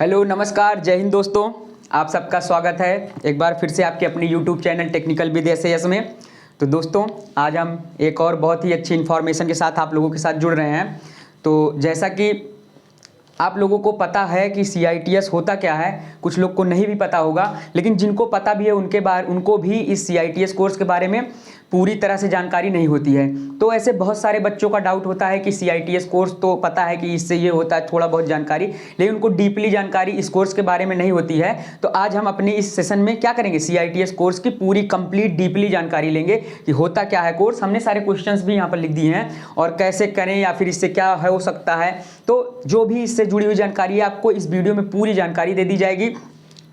Hello नमस्कार, जय हिंद दोस्तों। आप सबका स्वागत है एक बार फिर से आपके अपने YouTube channel technical with SAS में। तो दोस्तों, आज हम एक और बहुत ही अच्छी इन्फॉर्मेशन के साथ आप लोगों के साथ जुड़ रहे हैं। तो जैसा कि आप लोगों को पता है कि CITS होता क्या है, कुछ लोग को नहीं भी पता होगा, लेकिन जिनको पता भी है उनको भी इस CITS कोर्स के बारे में पूरी तरह से जानकारी नहीं होती है। तो ऐसे बहुत सारे बच्चों का डाउट होता है कि CITS कोर्स तो पता है कि इससे ये होता है, थोड़ा बहुत जानकारी, लेकिन उनको डीपली जानकारी इस कोर्स के बारे में नहीं होती है। तो आज हम अपनी इस सेशन में क्या करेंगे, CITS कोर्स की पूरी कंप्लीट डीपली जानकारी लेंगे कि होता क्या है कोर्स। हमने सारे क्वेश्चंस भी यहाँ पर लिख दिए हैं और कैसे करें या फिर इससे क्या हो सकता है। तो जो भी इससे जुड़ी हुई जानकारी है आपको इस वीडियो में पूरी जानकारी दे दी जाएगी।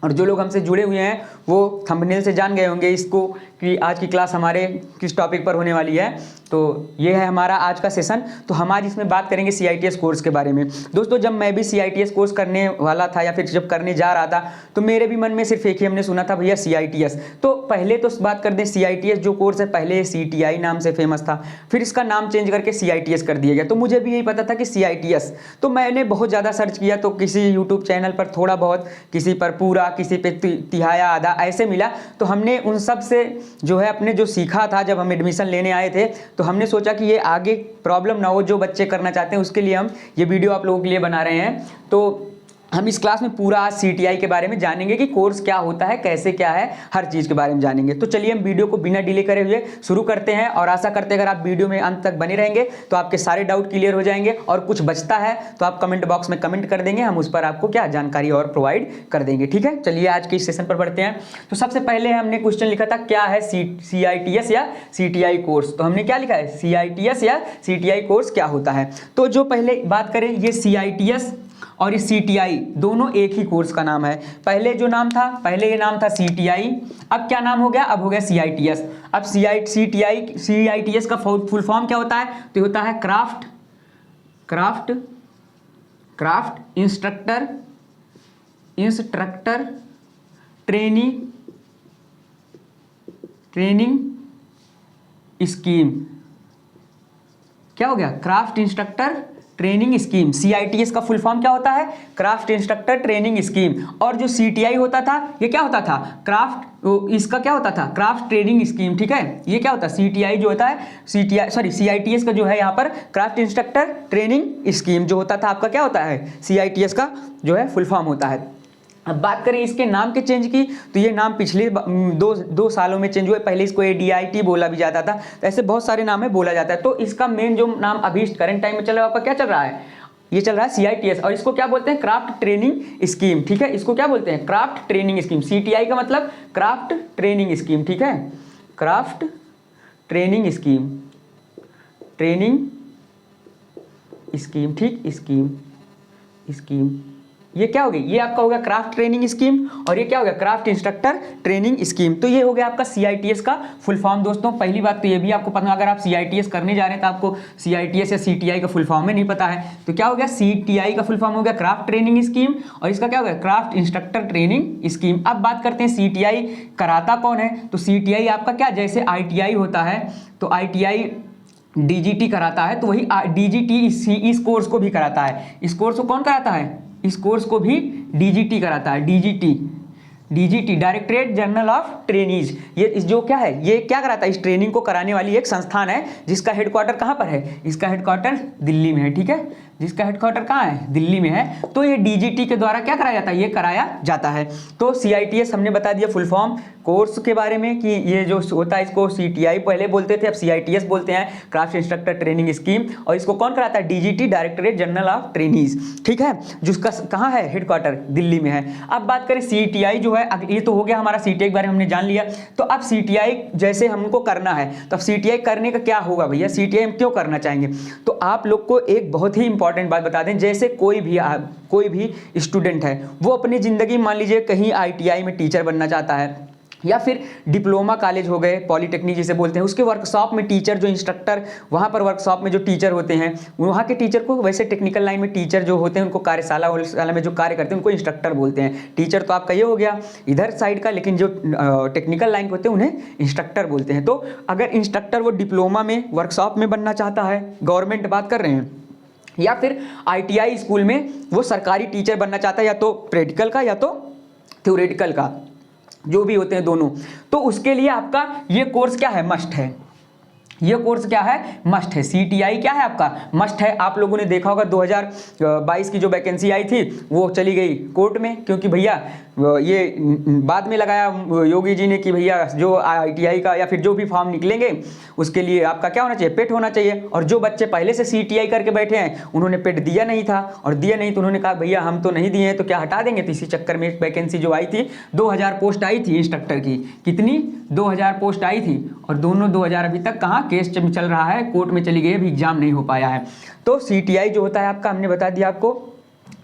और जो लोग हमसे जुड़े हुए हैं वो थंबनेल से जान गए होंगे इसको कि आज की क्लास हमारे किस टॉपिक पर होने वाली है। तो ये है हमारा आज का सेशन। तो हम आज इसमें बात करेंगे CITS कोर्स के बारे में। दोस्तों, जब मैं भी CITS कोर्स करने वाला था या फिर जब करने जा रहा था तो मेरे भी मन में सिर्फ एक ही हमने सुना था, भैया CITS। तो पहले तो बात कर दें, CITS जो कोर्स है पहले CTI नाम से फेमस था, फिर इसका नाम चेंज करके CITS कर दिया गया। तो मुझे भी यही पता था कि CITS। तो मैंने बहुत ज़्यादा सर्च किया, तो किसी यूट्यूब चैनल पर थोड़ा बहुत, किसी पर पूरा, किसी पे तिहाया आधा ऐसे मिला। तो हमने उन सब से जो है अपने जो सीखा था जब हम एडमिशन लेने आए थे, तो हमने सोचा कि ये आगे प्रॉब्लम ना हो, जो बच्चे करना चाहते हैं उसके लिए हम ये वीडियो आप लोगों के लिए बना रहे हैं। तो हम इस क्लास में पूरा आज CTI के बारे में जानेंगे कि कोर्स क्या होता है, कैसे क्या है, हर चीज़ के बारे में जानेंगे। तो चलिए हम वीडियो को बिना डिले करे हुए शुरू करते हैं और आशा करते हैं अगर आप वीडियो में अंत तक बने रहेंगे तो आपके सारे डाउट क्लियर हो जाएंगे। और कुछ बचता है तो आप कमेंट बॉक्स में कमेंट कर देंगे, हम उस पर आपको क्या जानकारी और प्रोवाइड कर देंगे। ठीक है, चलिए आज के इस सेशन पर बढ़ते हैं। तो सबसे पहले हमने क्वेश्चन लिखा था, क्या है CITS या CTI कोर्स। तो हमने क्या लिखा है, CITS या CTI कोर्स क्या होता है। तो जो पहले बात करें, ये CITS और ये CTI दोनों एक ही कोर्स का नाम है। पहले जो नाम था, पहले ये नाम था CTI, अब क्या नाम हो गया, अब हो गया CITS। अब CITS का फुल फॉर्म क्या होता है, तो होता है क्राफ्ट इंस्ट्रक्टर ट्रेनिंग स्कीम। क्या हो गया, craft instructor training scheme. CITS का फुल फॉर्म क्या होता है, क्राफ्ट इंस्ट्रक्टर ट्रेनिंग स्कीम। और जो CTI होता था, ये क्या होता था, इसका क्या होता था, क्राफ्ट ट्रेनिंग स्कीम। ठीक है, ये क्या होता है, CTI जो होता है, CITS का जो है यहाँ पर क्राफ्ट इंस्ट्रक्टर ट्रेनिंग स्कीम जो होता था आपका क्या होता है, CITS का जो है फुल फॉर्म होता है। अब बात करें इसके नाम के चेंज की, तो ये नाम पिछले दो सालों में चेंज हुए। पहले इसको ADIT बोला भी जाता था, तो ऐसे बहुत सारे नाम है बोला जाता है। तो इसका मेन जो नाम अभी करंट टाइम में चल रहा है, आपका क्या चल रहा है, ये चल रहा है CITS। और इसको क्या बोलते हैं, क्राफ्ट ट्रेनिंग स्कीम। ठीक है, इसको क्या बोलते हैं, क्राफ्ट ट्रेनिंग स्कीम। CTI का मतलब क्राफ्ट ट्रेनिंग स्कीम। ठीक है, क्राफ्ट ट्रेनिंग स्कीम, ठीक, स्कीम ये क्या हो गई, ये आपका हो गया क्राफ्ट ट्रेनिंग स्कीम, और ये क्या हो गया, क्राफ्ट इंस्ट्रक्टर ट्रेनिंग स्कीम। तो ये हो गया आपका CITS का फुल फॉर्म। दोस्तों, पहली बात तो ये भी आपको पता, अगर आप CITS करने जा रहे हैं तो आपको CITS या CTI का फुल फॉर्म में नहीं पता है, तो क्या हो गया, CTI का फुल फॉर्म हो गया क्राफ्ट ट्रेनिंग स्कीम, और इसका क्या हो गया, क्राफ्ट इंस्ट्रक्टर ट्रेनिंग स्कीम। अब बात करते हैं CTI कराता कौन है। तो CTI आपका क्या, जैसे ITI होता है तो ITI DGT कराता है, तो वही DGT इस कोर्स को भी कराता है। इस कोर्स को कौन कराता है, इस कोर्स को भी DGT कराता है। DGT directorate general of trainees. ये जो क्या है, ये क्या कराता है, इस ट्रेनिंग को कराने वाली एक संस्थान है जिसका हेडक्वार्टर कहाँ पर है, इसका हेडक्वार्टर दिल्ली में है। ठीक है, जिसका हेडक्वार्टर कहाँ है, दिल्ली में है। तो ये DGT के द्वारा क्या कराया जाता है, ये कराया जाता है। तो CITS हमने बता दिया फुल फॉर्म कोर्स के बारे में कि ये जो होता है इसको CTI पहले बोलते थे, अब CITS बोलते हैं, क्राफ्ट इंस्ट्रक्टर ट्रेनिंग स्कीम। और इसको कौन कराता है, DGT directorate general of trainees. ठीक है, जिसका कहाँ है हेडक्वार्टर, दिल्ली में है। अब बात करें CTI जो है, ये तो हो गया हमारा CTI के बारे में हमने जान लिया। तो अब CTI जैसे हमको करना है, तो अब CTI करने का क्या होगा भैया, CTI हम क्यों करना चाहेंगे। तो आप लोग को एक बहुत ही इंपॉर्टेंट बात बता दें, जैसे कोई भी स्टूडेंट है, वो अपनी ज़िंदगी मान लीजिए कहीं ITI में टीचर बनना चाहता है, या फिर डिप्लोमा कॉलेज हो गए, पॉलीटेक्निक जिसे बोलते हैं, उसके वर्कशॉप में टीचर जो इंस्ट्रक्टर वहाँ पर वर्कशॉप में जो टीचर होते हैं, वहाँ के टीचर को, वैसे टेक्निकल लाइन में टीचर जो होते हैं उनको कार्यशाला में जो कार्य करते हैं उनको इंस्ट्रक्टर बोलते हैं। टीचर तो आपका ये हो गया इधर साइड का, लेकिन जो टेक्निकल लाइन होते हैं उन्हें इंस्ट्रक्टर बोलते हैं। तो अगर इंस्ट्रक्टर वो डिप्लोमा में वर्कशॉप में बनना चाहता है, गवर्नमेंट बात कर रहे हैं, या फिर ITI स्कूल में वो सरकारी टीचर बनना चाहता है, या तो प्रैक्टिकल का या तो थ्योरेटिकल का, जो भी होते हैं दोनों, तो उसके लिए आपका ये कोर्स क्या है, मस्ट है। ये कोर्स क्या है, मस्ट है। CTI क्या है आपका, मस्ट है। आप लोगों ने देखा होगा 2022 की जो वैकेंसी आई थी वो चली गई कोर्ट में, क्योंकि भैया ये बाद में लगाया योगी जी ने कि भैया जो ITI का या फिर जो भी फॉर्म निकलेंगे उसके लिए आपका क्या होना चाहिए, पेट होना चाहिए। और जो बच्चे पहले से CTI करके बैठे हैं उन्होंने पेट दिया नहीं था, और दिया नहीं तो उन्होंने कहा भैया हम तो नहीं दिए हैं तो क्या हटा देंगे। तो इसी चक्कर में एक वैकेंसी जो आई थी 2000 पोस्ट आई थी इंस्ट्रक्टर की, कितनी 2000 पोस्ट आई थी, और दोनों 2000 अभी तक कहाँ केस चल रहा है, कोर्ट में चली गई, अभी एग्जाम नहीं हो पाया है। तो CTI जो होता है आपका, हमने बता दिया आपको,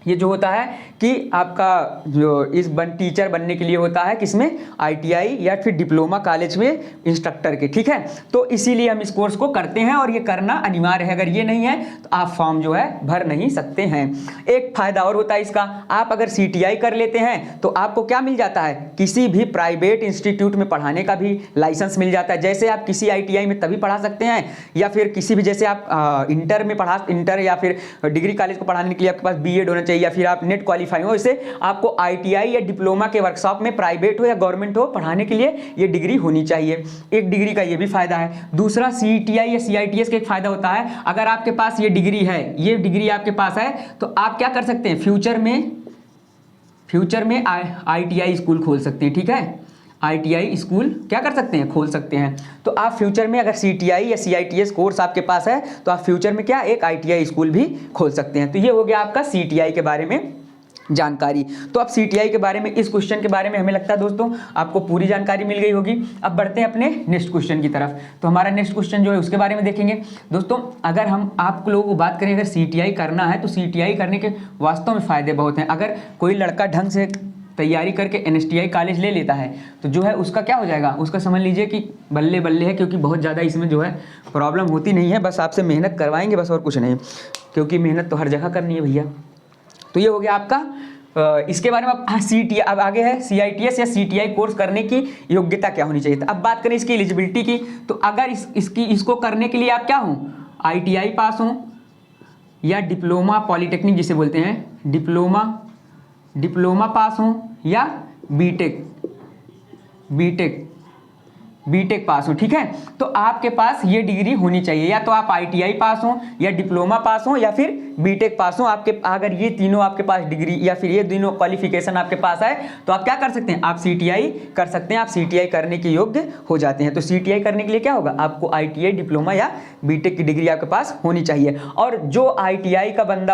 ये जो होता है कि आपका जो इस टीचर बनने के लिए होता है किसमें, ITI या फिर डिप्लोमा कॉलेज में इंस्ट्रक्टर के, ठीक है। तो इसीलिए हम इस कोर्स को करते हैं और ये करना अनिवार्य है। अगर ये नहीं है तो आप फॉर्म जो है भर नहीं सकते हैं। एक फायदा और होता है इसका, आप अगर CTI कर लेते हैं तो आपको क्या मिल जाता है, किसी भी प्राइवेट इंस्टीट्यूट में पढ़ाने का भी लाइसेंस मिल जाता है। जैसे आप किसी ITI में तभी पढ़ा सकते हैं, या फिर किसी भी, जैसे आप इंटर में इंटर या फिर डिग्री कॉलेज को पढ़ाने के लिए आपके पास B.Ed होना चाहिए, या फिर आप नेट क्वालिफाई हो, इसे आपको ITI या डिप्लोमा के वर्कशॉप में, प्राइवेट हो या गवर्नमेंट हो, पढ़ाने के लिए ये डिग्री होनी चाहिए। एक डिग्री का ये भी फायदा है। दूसरा CTI या CITS का एक फायदा होता है, अगर आपके पास ये डिग्री है, ये डिग्री आपके पास है, तो आप क्या कर सकते हैं, फ्यूचर में ITI स्कूल खोल सकते हैं, ठीक है। ITI स्कूल क्या कर सकते हैं, खोल सकते हैं। तो आप फ्यूचर में अगर CTI या CITS कोर्स आपके पास है तो आप फ्यूचर में क्या, एक ITI स्कूल भी खोल सकते हैं। तो ये हो गया आपका CTI के बारे में जानकारी। तो अब CTI के बारे में, इस क्वेश्चन के बारे में हमें लगता है दोस्तों आपको पूरी जानकारी मिल गई होगी। अब बढ़ते हैं अपने नेक्स्ट क्वेश्चन की तरफ। तो हमारा नेक्स्ट क्वेश्चन जो है उसके बारे में देखेंगे दोस्तों। अगर हम आप लोगों को बात करें, अगर CTI करना है तो CTI करने के वास्तव में फ़ायदे बहुत हैं। अगर कोई लड़का ढंग से तैयारी करके NSTI कॉलेज ले लेता है तो जो है उसका क्या हो जाएगा, उसका समझ लीजिए कि बल्ले बल्ले है, क्योंकि बहुत ज़्यादा इसमें जो है प्रॉब्लम होती नहीं है, बस आपसे मेहनत करवाएंगे बस, और कुछ नहीं, क्योंकि मेहनत तो हर जगह करनी है भैया। तो ये हो गया आपका इसके बारे में। अब आगे है CITS या CTI कोर्स करने की योग्यता क्या होनी चाहिए। अब बात करें इसकी एलिजिबिलिटी की, तो अगर इसको करने के लिए आप क्या हों, ITI पास हों या डिप्लोमा पॉलीटेक्निक जिसे बोलते हैं, डिप्लोमा पास हों, या बीटेक पास हो, ठीक है। तो आपके पास ये डिग्री होनी चाहिए, या तो आप ITI पास हो, या डिप्लोमा पास हो, या फिर बीटेक पास हो। आपके अगर ये तीनों आपके पास डिग्री या फिर ये तीनों क्वालिफिकेशन आपके पास है तो आप क्या कर सकते हैं, आप CTI कर सकते हैं, आप CTI करने के योग्य हो जाते हैं। तो CTI करने के लिए क्या होगा, आपको ITI डिप्लोमा या बीटेक की डिग्री आपके पास होनी चाहिए। और जो ITI का बंदा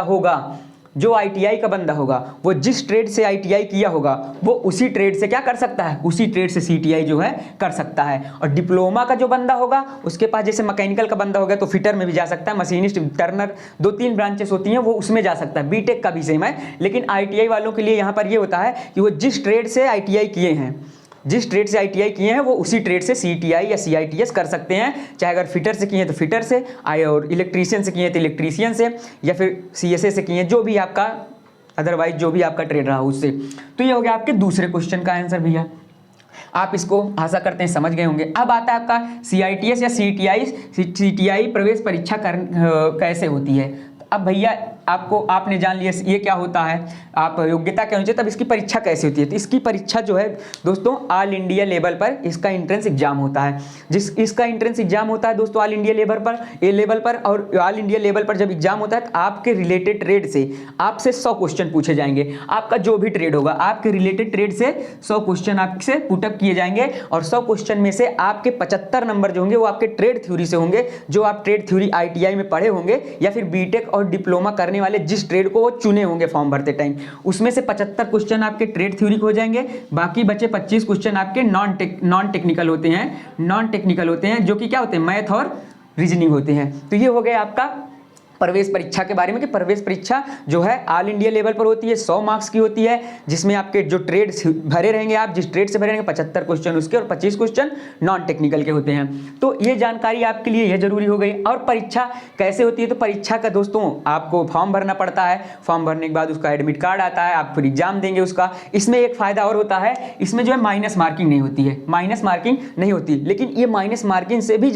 होगा वो जिस ट्रेड से ITI किया होगा वो उसी ट्रेड से क्या कर सकता है, उसी ट्रेड से CTI जो है कर सकता है। और डिप्लोमा का जो बंदा होगा उसके पास, जैसे मैकेनिकल का बंदा हो गया तो फिटर में भी जा सकता है, मशीनिस्ट, टर्नर, 2-3 ब्रांचेस होती हैं वो उसमें जा सकता है। बीटेक का भी सेम है, लेकिन ITI वालों के लिए यहाँ पर ये होता है कि वो जिस ट्रेड से ITI किए हैं, जिस ट्रेड से ITI किए हैं वो उसी ट्रेड से CTI या CITS कर सकते हैं। चाहे अगर फिटर से किए हैं तो फिटर से, और इलेक्ट्रीशियन से किए हैं तो इलेक्ट्रीशियन से, या फिर CSA से किए हैं, जो भी आपका अदरवाइज जो भी आपका ट्रेड रहा उससे। तो ये हो गया आपके दूसरे क्वेश्चन का आंसर भैया। आप इसको आशा करते हैं समझ गए होंगे। अब आता है आपका CITS या CTI प्रवेश परीक्षा कैसे होती है। अब भैया आपने जान लिया ये क्या होता है, आप योग्यता क्या होनी चाहिए, तब इसकी परीक्षा कैसे होती है। तो इसकी परीक्षा जो है दोस्तों ऑल इंडिया लेवल पर इसका एंट्रेंस एग्जाम होता है। इसका एंट्रेंस एग्जाम होता है दोस्तों ऑल इंडिया लेवल पर, और ऑल इंडिया लेवल पर जब एग्जाम होता है तो आपके रिलेटेड ट्रेड से आपसे 100 क्वेश्चन पूछे जाएंगे। आपका जो भी ट्रेड होगा आपके रिलेटेड ट्रेड से 100 क्वेश्चन आपसे पुटअप किए जाएंगे, और 100 क्वेश्चन में से आपके 75 नंबर जो होंगे वो आपके ट्रेड थ्योरी से होंगे, जो आप ट्रेड थ्योरी ITI में पढ़े होंगे, या फिर बीटेक और डिप्लोमा करने वाले जिस ट्रेड को वो चुने होंगे फॉर्म भरते टाइम, उसमें से 75 क्वेश्चन आपके ट्रेड थ्योरी हो जाएंगे। बाकी बचे 25 क्वेश्चन आपके नॉन टेक्निकल होते हैं, जो कि क्या होते हैं, मैथ और रीजनिंग होते हैं। तो ये हो गया आपका प्रवेश परीक्षा के बारे में, कि प्रवेश परीक्षा जो है ऑल इंडिया लेवल पर होती है, 100 मार्क्स की होती है, जिसमें आपके जो ट्रेड भरे रहेंगे, आप जिस ट्रेड से भरे रहेंगे 75 क्वेश्चन उसके, और 25 क्वेश्चन नॉन टेक्निकल के होते हैं। तो ये जानकारी आपके लिए यह जरूरी हो गई। और परीक्षा कैसे होती है, तो परीक्षा का दोस्तों आपको फॉर्म भरना पड़ता है, फॉर्म भरने के बाद उसका एडमिट कार्ड आता है, आप फिर एग्जाम देंगे उसका। इसमें एक फायदा और होता है, इसमें जो है माइनस मार्किंग नहीं होती, लेकिन ये माइनस मार्किंग से भी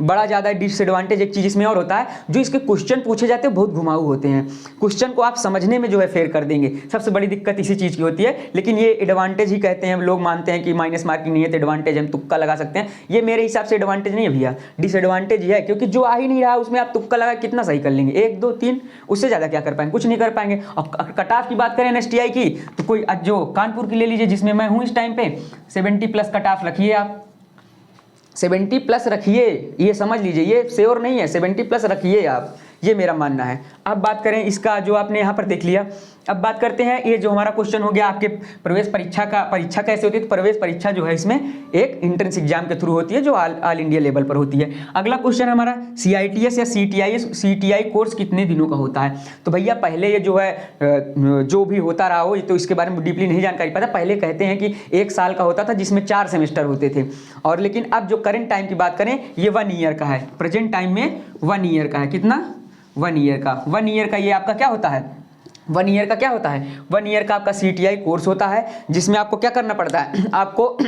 बड़ा ज़्यादा डिसएडवांटेज एक चीज़ इसमें और होता है, जो इसके क्वेश्चन पूछे जाते हैं बहुत घुमाऊ होते हैं, क्वेश्चन को आप समझने में जो है फेर कर देंगे। सबसे बड़ी दिक्कत इसी चीज़ की होती है, लेकिन ये एडवांटेज ही कहते हैं। लोग मानते हैं कि माइनस मार्किंग नहीं है तो एडवांटेज, हम तुक्का लगा सकते हैं। ये मेरे हिसाब से एडवांटेज नहीं है भैया, डिसएडवांटेज है, क्योंकि जो आ ही नहीं रहा उसमें आप तुक्का लगा कितना सही कर लेंगे, 1 2 3, उससे ज़्यादा क्या कर पाएंगे, कुछ नहीं कर पाएंगे। और कट ऑफ की बात करें NSTI की, तो कोई जो कानपुर की ले लीजिए जिसमें मैं हूँ इस टाइम पे, 70+ कट ऑफ रखिए आप, 70+ रखिए, ये समझ लीजिए, ये श्योर नहीं है, 70+ रखिए आप, ये मेरा मानना है। अब बात करें इसका, जो आपने यहाँ पर देख लिया, अब बात करते हैं ये जो हमारा क्वेश्चन हो गया आपके प्रवेश परीक्षा का। परीक्षा कैसे होती है, तो प्रवेश परीक्षा जो है इसमें एक एंट्रेंस एग्जाम के थ्रू होती है जो ऑल इंडिया लेवल पर होती है। अगला क्वेश्चन हमारा CITS या CTI कोर्स कितने दिनों का होता है। तो भैया पहले ये जो है जो भी होता रहा हो, ये तो इसके बारे में डीपली नहीं जानकारी पता। पहले कहते हैं कि 1 साल का होता था जिसमें 4 सेमेस्टर होते थे, और लेकिन अब जो करंट टाइम की बात करें ये 1 ईयर का है। प्रेजेंट टाइम में 1 ईयर का है। कितना, 1 ईयर का। 1 ईयर का ये आपका क्या होता है, 1 ईयर का क्या होता है, 1 ईयर का आपका CTI कोर्स होता है, जिसमें आपको क्या करना पड़ता है, आपको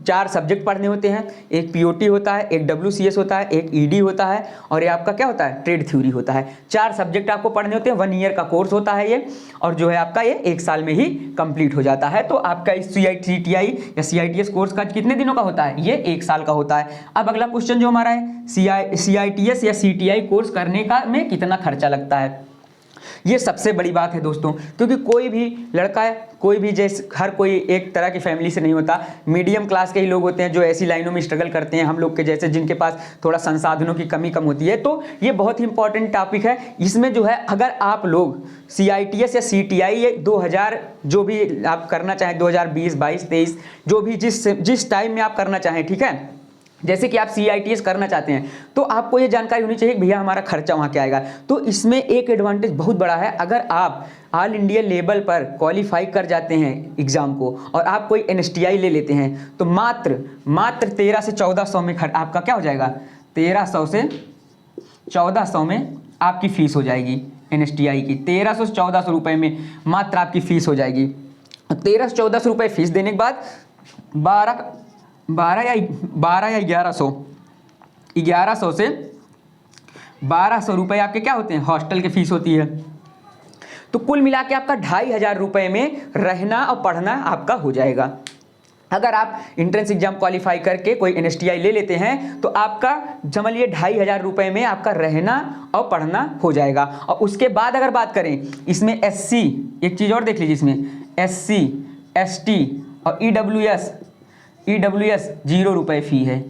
4 सब्जेक्ट पढ़ने होते हैं। एक POT होता है, एक WCS होता है, एक ED होता है, और ये आपका क्या होता है, ट्रेड थ्योरी होता है। 4 सब्जेक्ट आपको पढ़ने होते हैं। 1 ईयर का कोर्स होता है ये, और जो है आपका ये 1 साल में ही कंप्लीट हो जाता है। तो आपका इस CTI या CITS कोर्स का कितने दिनों का होता है, ये 1 साल का होता है। अब अगला क्वेश्चन जो हमारा है, CITS या CTI कोर्स करने का में कितना खर्चा लगता है। ये सबसे बड़ी बात है दोस्तों, क्योंकि कोई भी लड़का है, कोई भी जैसे हर कोई एक तरह की फैमिली से नहीं होता। मीडियम क्लास के ही लोग होते हैं जो ऐसी लाइनों में स्ट्रगल करते हैं, हम लोग के जैसे जिनके पास थोड़ा संसाधनों की कमी कम होती है। तो ये बहुत ही इंपॉर्टेंट टॉपिक है। इसमें जो है अगर आप लोग CITS या CTI 2000 जो भी आप करना चाहें, 2020 22 23 जो भी जिस टाइम में आप करना चाहें, ठीक है, जैसे कि आप CITS करना चाहते हैं तो आपको ये जानकारी होनी चाहिए कि भैया हमारा खर्चा वहाँ क्या आएगा। तो इसमें एक एडवांटेज बहुत बड़ा है, अगर आप ऑल इंडिया लेवल पर क्वालिफाई कर जाते हैं एग्ज़ाम को और आप कोई NSTI ले लेते हैं तो मात्र 1300 से 1400 में आपका क्या हो जाएगा, 1300 से 1400 में आपकी फ़ीस हो जाएगी। NSTI की 1300 से 1400 रुपये में मात्र आपकी फ़ीस हो जाएगी। 1300 से 1400 रुपये फ़ीस देने के बाद 12 या 1100 से 1200 रुपये आपके क्या होते हैं, हॉस्टल की फ़ीस होती है। तो कुल मिला के आपका 2500 रुपये में रहना और पढ़ना आपका हो जाएगा। अगर आप एंट्रेंस एग्जाम क्वालिफाई करके कोई NSTI ले लेते हैं तो आपका समझिए 2500 रुपये में आपका रहना और पढ़ना हो जाएगा। और उसके बाद अगर बात करें इसमें SC, एक चीज़ और देख लीजिए, इसमें SC ST और EWS 0 रुपये फ़ी है,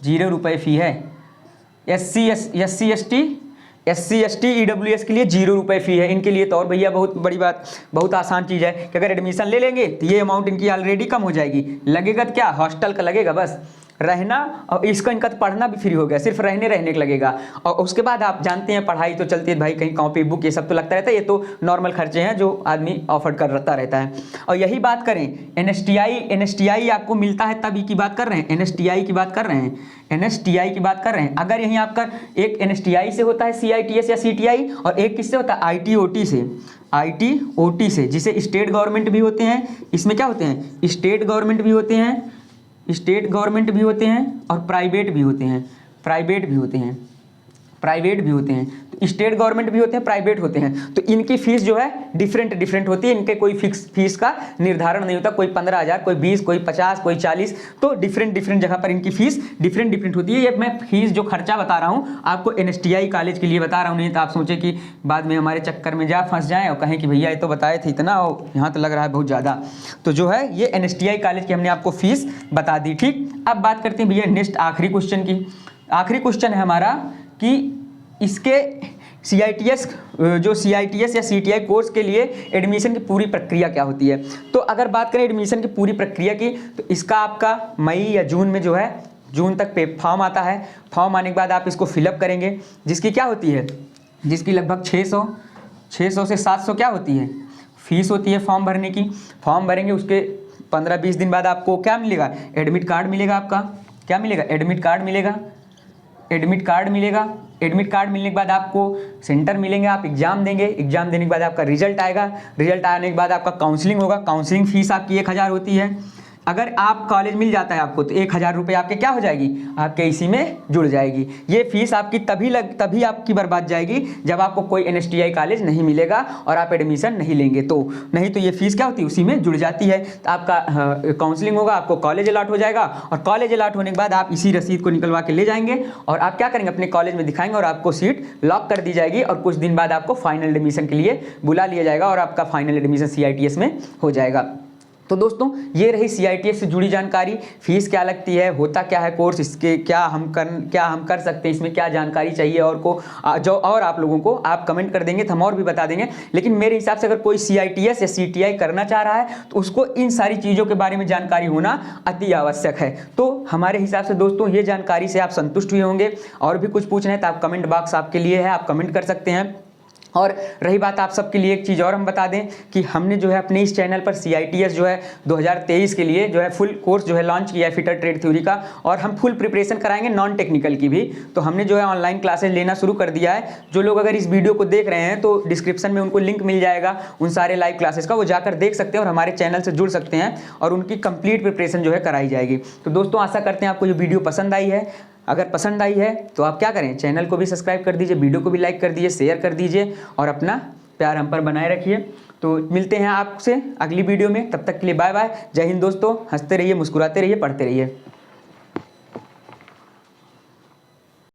0 रुपये फ़ी है। SC ST EWS के लिए 0 रुपये फ़ी है। इनके लिए तो और भैया बहुत बड़ी बात, बहुत आसान चीज़ है कि अगर एडमिशन ले लेंगे तो ये अमाउंट इनकी ऑलरेडी कम हो जाएगी। लगेगा तो क्या, हॉस्टल का लगेगा बस, रहना और इनका तो पढ़ना भी फ्री हो गया, सिर्फ रहने का लगेगा। और उसके बाद आप जानते हैं पढ़ाई तो चलती है भाई, कहीं कॉपी बुक ये सब तो लगता रहता है, ये तो नॉर्मल खर्चे हैं जो आदमी ऑफर करता रहता है। और यही बात करें NSTI आपको मिलता है तब की बात कर रहे हैं, NSTI की बात कर रहे हैं, NSTI की बात कर रहे हैं। अगर यहीं आपका एक NSTI से होता है CITS या CTI और एक किससे होता है, IT OT से, जिसे स्टेट गवर्नमेंट भी होते हैं। इसमें क्या होते हैं, स्टेट गवर्नमेंट भी होते हैं और प्राइवेट भी होते हैं। तो स्टेट गवर्नमेंट भी होते हैं, प्राइवेट होते हैं। तो इनकी फ़ीस जो है डिफरेंट होती है। इनके कोई फिक्स फीस का निर्धारण नहीं होता, कोई 15,000, कोई 20, कोई 50, कोई 40। तो डिफरेंट जगह पर इनकी फ़ीस डिफरेंट होती है। ये मैं फीस जो खर्चा बता रहा हूँ आपको NSTI कॉलेज के लिए बता रहा हूँ, नहीं तो आप सोचें कि बाद में हमारे चक्कर में फंस जाएँ और कहें कि भैया ये तो बताए थे इतना और यहाँ तो लग रहा है बहुत ज़्यादा। तो जो है ये NSTI कॉलेज की हमने आपको फ़ीस बता दी। ठीक, अब बात करते हैं भैया नेक्स्ट आखिरी क्वेश्चन की। आखिरी क्वेश्चन है हमारा कि इसके CITS या CTI कोर्स के लिए एडमिशन की पूरी प्रक्रिया क्या होती है। तो अगर बात करें एडमिशन की पूरी प्रक्रिया की, तो इसका आपका मई या जून में जो है, जून तक पे फॉर्म आता है। फॉर्म आने के बाद आप इसको फिलअप करेंगे, जिसकी क्या होती है, जिसकी लगभग 600 से 700 क्या होती है, फीस होती है फॉर्म भरने की। फॉर्म भरेंगे, उसके 15-20 दिन बाद आपको क्या मिलेगा, एडमिट कार्ड मिलेगा। आपका क्या मिलेगा, एडमिट कार्ड मिलेगा। एडमिट कार्ड मिलने के बाद आपको सेंटर मिलेंगे, आप एग्जाम देंगे। एग्जाम देने के बाद आपका रिजल्ट आएगा। रिजल्ट आने के बाद आपका काउंसलिंग होगा। काउंसलिंग फीस आपकी 1000 होती है। अगर आप कॉलेज मिल जाता है आपको तो 1000 रुपये आपके क्या हो जाएगी, आपके इसी में जुड़ जाएगी। ये फीस आपकी तभी आपकी बर्बाद जाएगी जब आपको कोई NSTI कॉलेज नहीं मिलेगा और आप एडमिशन नहीं लेंगे तो, नहीं तो ये फीस क्या होती है उसी में जुड़ जाती है। तो आपका काउंसलिंग होगा, आपको कॉलेज अलॉट हो जाएगा और कॉलेज अलॉट होने के बाद आप इसी रसीद को निकलवा के ले जाएंगे और आप क्या करेंगे अपने कॉलेज में दिखाएंगे और आपको सीट लॉक कर दी जाएगी और कुछ दिन बाद आपको फाइनल एडमिशन के लिए बुला लिया जाएगा और आपका फाइनल एडमिशन CITS में हो जाएगा। तो दोस्तों ये रही CITS से जुड़ी जानकारी। फीस क्या लगती है, होता क्या है कोर्स, इसके क्या हम कर सकते हैं, इसमें क्या जानकारी चाहिए और को जो और आप लोगों को आप कमेंट कर देंगे तो हम और भी बता देंगे। लेकिन मेरे हिसाब से अगर कोई CITS या CTI करना चाह रहा है तो उसको इन सारी चीज़ों के बारे में जानकारी होना अति आवश्यक है। तो हमारे हिसाब से दोस्तों ये जानकारी से आप संतुष्ट हुए होंगे। और भी कुछ पूछना है तो आप कमेंट बॉक्स आपके लिए है, आप कमेंट कर सकते हैं। और रही बात आप सबके लिए एक चीज़ और हम बता दें कि हमने जो है अपने इस चैनल पर CITS जो है 2023 के लिए जो है फुल कोर्स जो है लॉन्च किया है फिटर ट्रेड थ्योरी का, और हम फुल प्रिपरेशन कराएंगे नॉन टेक्निकल की भी। तो हमने जो है ऑनलाइन क्लासेज लेना शुरू कर दिया है। जो लोग अगर इस वीडियो को देख रहे हैं तो डिस्क्रिप्शन में उनको लिंक मिल जाएगा उन सारे लाइव क्लासेस का, वो जाकर देख सकते हैं और हमारे चैनल से जुड़ सकते हैं और उनकी कंप्लीट प्रिपरेशन जो है कराई जाएगी। तो दोस्तों आशा करते हैं आपको ये वीडियो पसंद आई है। अगर पसंद आई है तो आप क्या करें, चैनल को भी सब्सक्राइब कर दीजिए, वीडियो को भी लाइक कर दीजिए, शेयर कर दीजिए और अपना प्यार हम पर बनाए रखिए। तो मिलते हैं आपसे अगली वीडियो में, तब तक के लिए बाय बाय। जय हिंद दोस्तों, हंसते रहिए, मुस्कुराते रहिए, पढ़ते रहिए।